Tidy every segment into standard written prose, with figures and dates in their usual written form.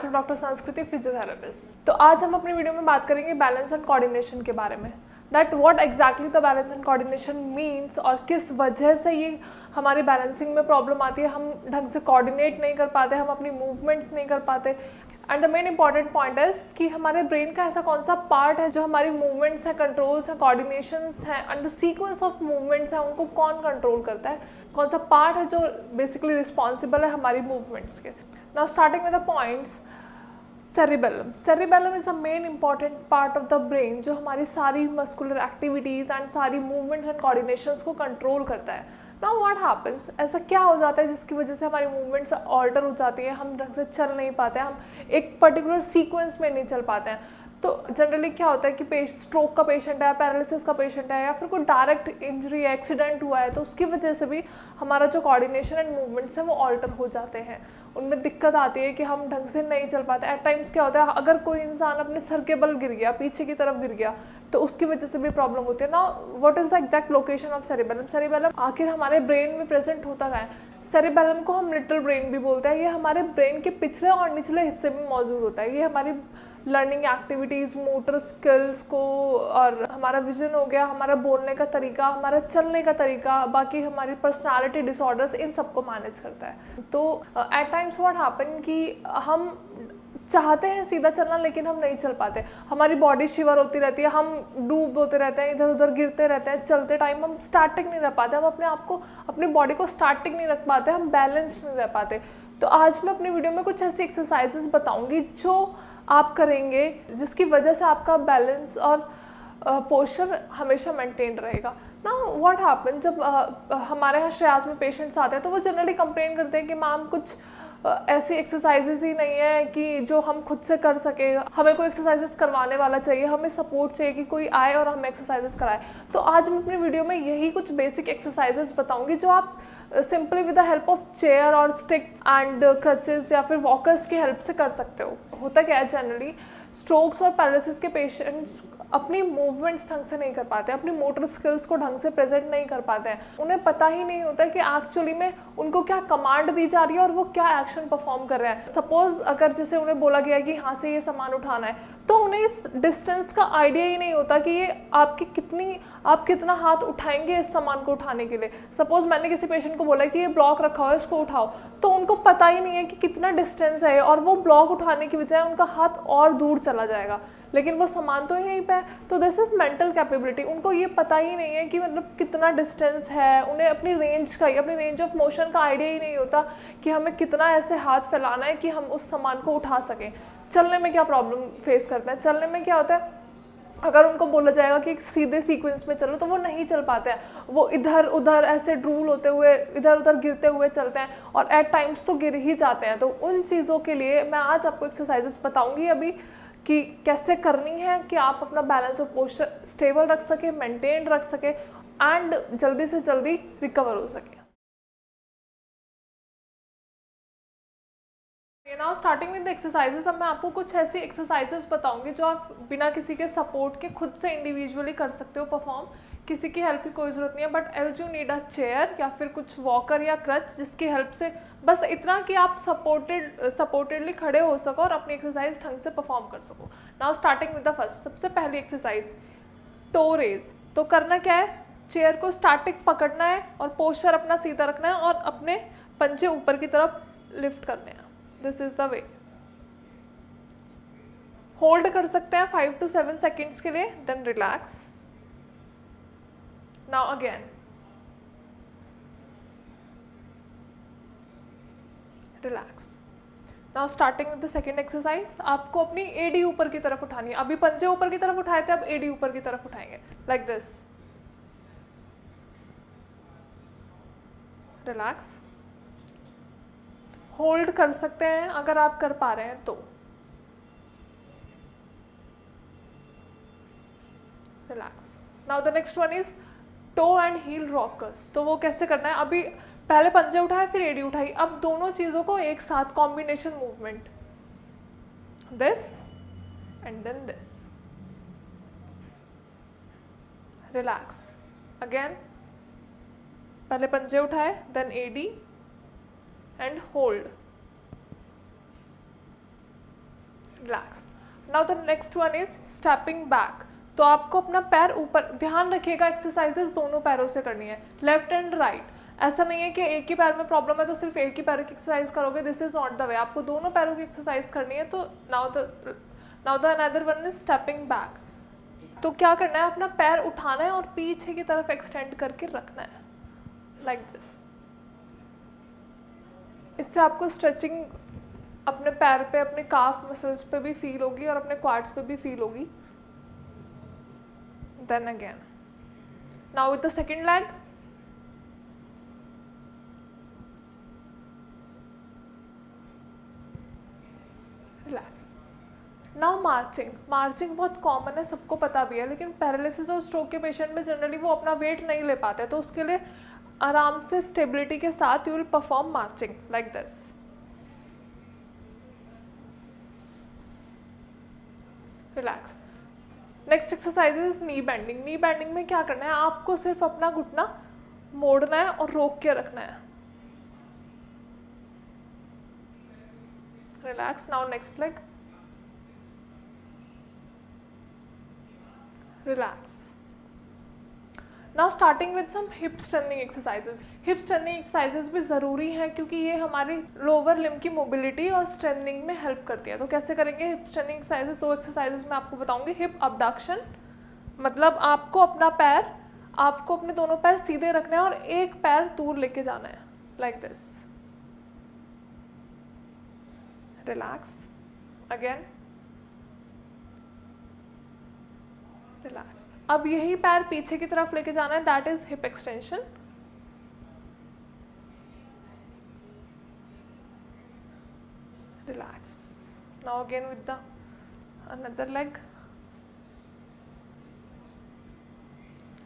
Self doctor संस्कृति, physiotherapist. तो आज हम अपनी वीडियो में बात करेंगे बैलेंस एंड कोऑर्डिनेशन के बारे में, that what exactly the balance and coordination means, और किस वजह से ये हमारी बैलेंसिंग में प्रॉब्लम आती है, हम ढंग से कोऑर्डिनेट नहीं कर पाते, हम अपनी मूवमेंट्स नहीं कर पाते। And the main important point is कि हमारे ब्रेन का ऐसा कौन सा पार्ट है जो हमारी मूवमेंट्स हैं, कंट्रोल्स हैं, कोऑर्डिनेशंस हैं and the sequence of movements हैं, उनको कौन कंट्रोल करता है, कौन सा पार्ट है जो बेसिकली रिस्पॉन्सिबल है हमारी मूवमेंट्स के। Now starting with the points, cerebellum. Cerebellum is the main important part of the brain जो हमारी सारी मस्कुलर एक्टिविटीज़ एंड सारी मूवमेंट्स एंड कोऑर्डिनेशंस को कंट्रोल करता है। नाउ व्हाट हैपन्स, ऐसा क्या हो जाता है जिसकी वजह से हमारी मूवमेंट्स ऑल्टर हो जाती है, हम ढंग से चल नहीं पाते, हम एक पर्टिकुलर सीक्वेंस में नहीं चल पाते हैं। तो जनरली क्या होता है कि स्ट्रोक का पेशेंट है, पैरालिसिस का पेशेंट है, या फिर कोई डायरेक्ट इंजरी एक्सीडेंट हुआ है, तो उसकी वजह से भी हमारा जो कोऑर्डिनेशन एंड मूवमेंट्स है वो ऑल्टर हो जाते हैं, उनमें दिक्कत आती है कि हम ढंग से नहीं चल पाते। एट टाइम्स क्या होता है, अगर कोई इंसान अपने सर के बल गिर गया, पीछे की तरफ गिर गया, तो उसकी वजह से भी प्रॉब्लम होती है। ना what is the exact location of cerebellum? Cerebellum आखिर हमारे ब्रेन में प्रेजेंट होता है। सेरिबेलम को हम लिटिल ब्रेन भी बोलते हैं। ये हमारे ब्रेन के पिछले और निचले हिस्से में मौजूद होता है। ये हमारी लर्निंग एक्टिविटीज़, मोटर स्किल्स को, और हमारा विजन हो गया, हमारा बोलने का तरीका, हमारा चलने का तरीका, बाकी हमारी पर्सनालिटी डिसऑर्डर्स, इन सबको मैनेज करता है। तो एट टाइम्स व्हाट हैपन कि हम चाहते हैं सीधा चलना लेकिन हम नहीं चल पाते, हमारी बॉडी शिवर होती रहती है, हम डूब होते रहते हैं, इधर उधर गिरते रहते हैं, चलते टाइम हम स्टैटिक नहीं रह पाते, हम अपने आप को, अपनी बॉडी को स्टैटिक नहीं रख पाते, हम बैलेंस्ड नहीं रह पाते। तो आज मैं अपनी वीडियो में कुछ ऐसी एक्सरसाइजेस बताऊंगी जो आप करेंगे जिसकी वजह से आपका बैलेंस और पोस्चर हमेशा मेंटेन रहेगा। ना व्हाट हैपन, जब हमारे यहाँ श्रेयास में पेशेंट्स आते हैं तो वो जनरली कंप्लेन करते हैं कि मैम कुछ ऐसी एक्सरसाइजेस ही नहीं है कि जो हम खुद से कर सके, हमें कोई एक्सरसाइजेस करवाने वाला चाहिए, हमें सपोर्ट चाहिए कि कोई आए और हमें एक्सरसाइजेस कराए। तो आज मैं अपनी वीडियो में यही कुछ बेसिक एक्सरसाइजेस बताऊंगी जो आप simply with the help of chair और स्टिक्स एंड क्रचेस या फिर वॉकर्स की हेल्प से कर सकते हो। होता क्या है, जनरली स्ट्रोक्स और पैरालिसिस के पेशेंट्स अपनी मूवमेंट्स ढंग से नहीं कर पाते, अपनी मोटर स्किल्स को ढंग से प्रेजेंट नहीं कर पाते हैं, उन्हें पता ही नहीं होता है कि एक्चुअली में उनको क्या कमांड दी जा रही है और वो क्या एक्शन परफॉर्म कर रहे हैं। सपोज अगर जैसे उन्हें बोला गया कि यहाँ से ये सामान उठाना है, तो उन्हें इस डिस्टेंस का आइडिया ही नहीं होता कि ये आप कितना हाथ उठाएंगे इस सामान को उठाने के लिए। सपोज मैंने किसी पेशेंट को बोला कि ये ब्लॉक रखा हुआ है, इसको उठाओ, तो उनको पता ही नहीं है कि कितना डिस्टेंस है, और वो ब्लॉक उठाने की बजाय उनका हाथ और दूर चला जाएगा, लेकिन वो सामान तो यहीं पे है। तो दिस इज मेंटल कैपेबिलिटी। उनको ये पता ही नहीं है कि मतलब कितना डिस्टेंस है, उन्हें अपनी रेंज ऑफ मोशन का आइडिया ही नहीं होता कि हमें कितना ऐसे हाथ फैलाना है कि हम उस सामान को उठा सकें। चलने में क्या प्रॉब्लम फेस करते हैं, चलने में क्या होता है, अगर उनको बोला जाएगा कि सीधे सीक्वेंस में चलो तो वो नहीं चल पाते हैं, वो इधर उधर ऐसे ड्रूल होते हुए, इधर उधर गिरते हुए चलते हैं, और एट टाइम्स तो गिर ही जाते हैं। तो उन चीज़ों के लिए मैं आज आपको एक्सरसाइजेस बताऊंगी अभी कि कैसे करनी है कि आप अपना बैलेंस और पोस्चर स्टेबल रख सके, मेंटेन रख सके एंड जल्दी से जल्दी रिकवर हो सके। Now starting with the exercises, अब मैं आपको कुछ ऐसी एक्सरसाइजेस बताऊंगी जो आप बिना किसी के सपोर्ट के खुद से इंडिविजुअली कर सकते हो परफॉर्म। किसी की हेल्प की कोई ज़रूरत नहीं है, but else you need a chair या फिर कुछ वॉकर या क्रच जिसकी हेल्प से बस इतना कि आप सपोर्टेडली खड़े हो सको और अपनी एक्सरसाइज ढंग से परफॉर्म कर सको। Now starting with the first, सबसे पहली एक्सरसाइज टो रेज। तो करना क्या है, चेयर को स्टैटिक पकड़ना है और पोस्चर अपना सीधा रखना है और अपने पंजे ऊपर की तरफ लिफ्ट करने हैं। This is the way. Hold कर सकते हैं 5 to 7 सेकेंड्स के लिए, then relax. Now again relax. Now starting with the second exercise, आपको अपनी एडी ऊपर की तरफ उठानी है। अभी पंजे ऊपर की तरफ उठाए थे, अब एडी ऊपर की तरफ उठाएंगे, लाइक दिस। रिलैक्स। होल्ड कर सकते हैं अगर आप कर पा रहे हैं तो। Relax. Now the next one is toe and heel rockers. तो वो कैसे करना है, अभी पहले पंजे उठाए फिर एडी उठाई, अब दोनों चीज़ों को एक साथ combination movement, this and then this. Relax. Again पहले पंजे उठाए, देन एडी and hold, relax. Now the next one is stepping back. तो आपको अपना पैर ऊपर, ध्यान रखिएगा एक्सरसाइजेस दोनों पैरों से करनी है, लेफ्ट एंड राइट। ऐसा नहीं है कि एक ही पैर में प्रॉब्लम है तो सिर्फ एक ही पैर की एक्सरसाइज करोगे, this is not the way. आपको दोनों पैरों की एक्सरसाइज करनी है। तो now the another one is stepping back. तो क्या करना है, अपना पैर उठाना है और पीछे की तरफ एक्सटेंड करके रखना है, लाइक दिस। इससे आपको स्ट्रेचिंग अपने पैर पे, अपने काफ मसल्स पे भी फील होगी और अपने क्वाड्स पे भी फील होगी। Then again, now with the second leg, relax. Now marching बहुत कॉमन है, सबको पता भी है, लेकिन पैरालिसिस और स्ट्रोक के पेशेंट में जनरली वो अपना वेट नहीं ले पाते, तो उसके लिए आराम से स्टेबिलिटी के साथ you will perform marching like this. Relax. Next exercise is knee bending. Knee bending में क्या करना है, आपको सिर्फ अपना घुटना मोड़ना है और रोक के रखना है। Relax. Now next leg, relax. Now starting with some hip strengthening exercises. Hip strengthening exercises भी ज़रूरी है क्योंकि ये हमारी लोअर लिम्ब की मोबिलिटी और स्ट्रेंथनिंग में हेल्प करती है। तो कैसे करेंगे हिप स्ट्रेंथनिंग एक्सरसाइजेज? दो एक्सरसाइजेज मैं आपको बताऊंगी। हिप अबडक्शन, मतलब आपको अपना पैर, आपको अपने दोनों पैर सीधे रखना है और एक पैर दूर लेके जाना है, like this. Relax. Again, relax. अब यही पैर पीछे की तरफ लेके जाना है, that is hip extension. Relax. Now again with the another leg,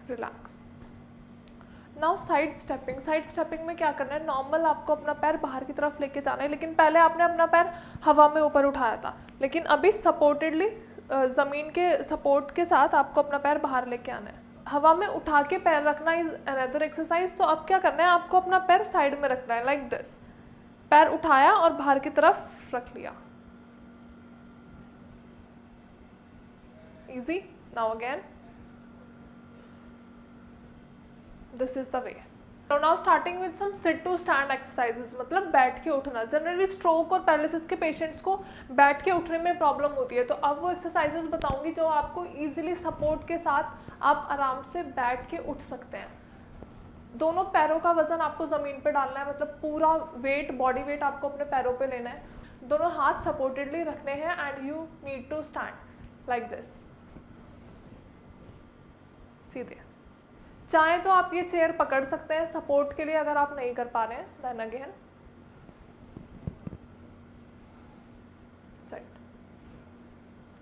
relax. Now side stepping. Side stepping में क्या करना है, नॉर्मल आपको अपना पैर बाहर की तरफ लेके जाना है, लेकिन पहले आपने अपना पैर हवा में ऊपर उठाया था, लेकिन अभी सपोर्टेडली ज़मीन के सपोर्ट के साथ आपको अपना पैर बाहर लेके आना है। हवा में उठा के पैर रखना इज अनदर एक्सरसाइज। तो अब क्या करना है, आपको अपना पैर साइड में रखना है, लाइक दिस। पैर उठाया और बाहर की तरफ रख लिया, easy. Now again, this is the way. Now starting with some sit to stand exercises, मतलब बैठ के उठना। जनरली स्ट्रोक और पैरालिसिस के पेशेंट्स को बैठ के उठने में प्रॉब्लम होती है, तो अब वो एक्सरसाइजेस बताऊंगी जो आपको इजीली सपोर्ट के साथ आप आराम से बैठ के उठ सकते हैं। दोनों पैरों का वजन आपको ज़मीन पे डालना है, मतलब पूरा वेट, बॉडी वेट आपको अपने पैरों पे लेना है। दोनों हाथ सपोर्टेडली रखने हैं and you need to stand like this, सीधे। चाहे तो आप ये चेयर पकड़ सकते हैं सपोर्ट के लिए, अगर आप नहीं कर पा रहे हैं, then again set,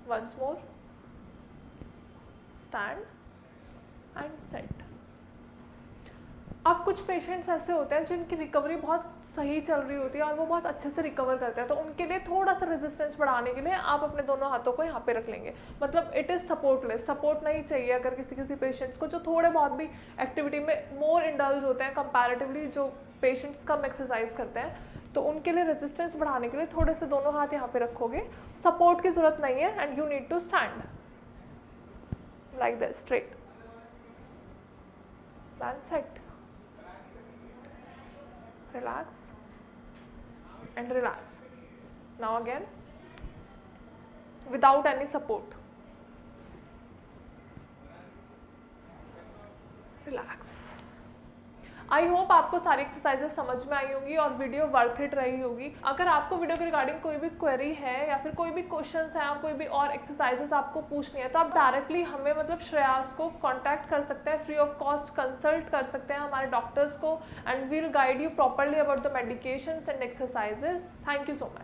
once more, stand and set. अब कुछ पेशेंट्स ऐसे होते हैं जिनकी रिकवरी बहुत सही चल रही होती है और वो बहुत अच्छे से रिकवर करते हैं, तो उनके लिए थोड़ा सा रेजिस्टेंस बढ़ाने के लिए आप अपने दोनों हाथों को यहाँ पे रख लेंगे, मतलब इट इज़ सपोर्टलेस। सपोर्ट नहीं चाहिए अगर किसी पेशेंट्स को जो थोड़े बहुत भी एक्टिविटी में मोर इंडल्ज होते हैं कंपैरेटिवली, जो पेशेंट्स कम एक्सरसाइज करते हैं, तो उनके लिए रेजिस्टेंस बढ़ाने के लिए थोड़े से दोनों हाथ यहाँ पे रखोगे, सपोर्ट की जरूरत नहीं है, and you need to stand like this, straight, then set, relax and relax. Now again, without any support, relax. I hope आपको सारी एक्सरसाइजेस समझ में आई होंगी और वीडियो वर्थ इट रही होगी। अगर आपको वीडियो के रिगार्डिंग कोई भी क्वेरी है या फिर कोई भी क्वेश्चंस हैं, कोई भी और एक्सरसाइजेस आपको पूछनी है, तो आप डायरेक्टली हमें, मतलब श्रेयास को कांटेक्ट कर सकते हैं, फ्री ऑफ कॉस्ट कंसल्ट कर सकते हैं हमारे डॉक्टर्स को, and we will guide you properly about the medications and exercises. Thank you so much.